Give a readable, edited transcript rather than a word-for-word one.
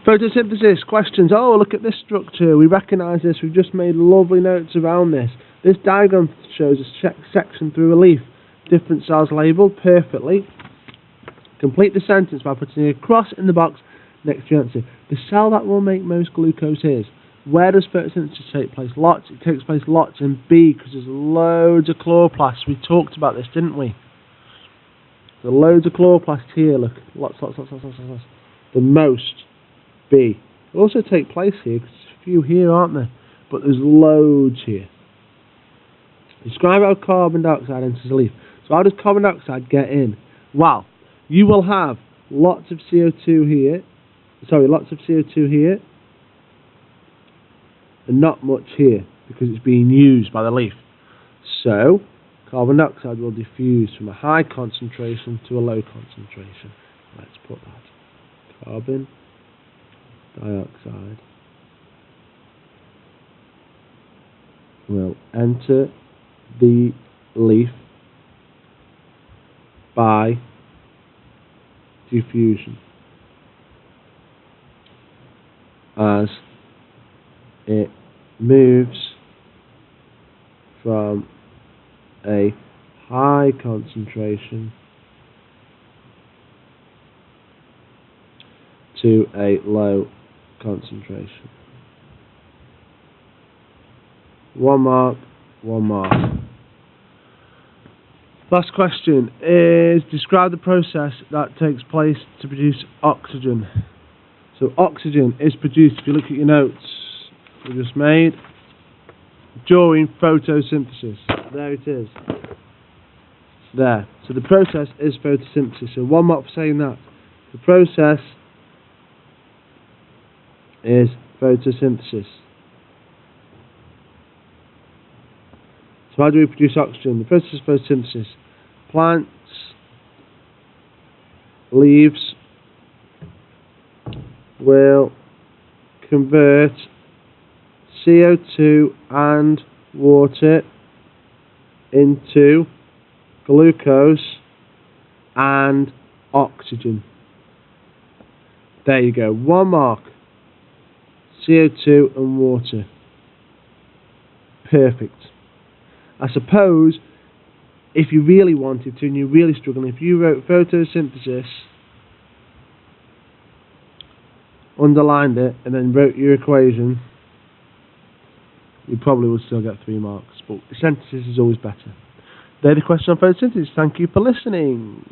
Photosynthesis questions. Oh, look at this structure. We recognise this. We've just made lovely notes around this. This diagram shows a section through a leaf. Different cells labelled perfectly. Complete the sentence by putting a cross in the box next to your answer. The cell that will make most glucose is. Where does photosynthesis take place? Lots. It takes place lots in B because there's loads of chloroplasts. We talked about this, didn't we? There's loads of chloroplasts here. Look, lots. The most B. They also take place here because there's a few here, aren't there? But there's loads here. Describe how carbon dioxide enters the leaf. So how does carbon dioxide get in? Well, you will have lots of CO2 here. Lots of CO2 here. And not much here because it's being used by the leaf. So, carbon dioxide will diffuse from a high concentration to a low concentration. Let's put that. Carbon dioxide will enter the leaf by diffusion as it moves from a high concentration to a low concentration. 1 mark, 1 mark. Last question is describe the process that takes place to produce oxygen. So oxygen is produced, if you look at your notes we just made, during photosynthesis. There it is. There. So the process is photosynthesis. So 1 mark for saying that. The process is photosynthesis. So how do we produce oxygen? The process is photosynthesis. Plants, leaves will convert CO2 and water into glucose and oxygen. There you go. 1 mark. CO2 and water. Perfect. I suppose if you really wanted to and you're really struggling, if you wrote photosynthesis, underlined it, and then wrote your equation, you probably would still get 3 marks. But synthesis is always better. They're the questions on photosynthesis. Thank you for listening.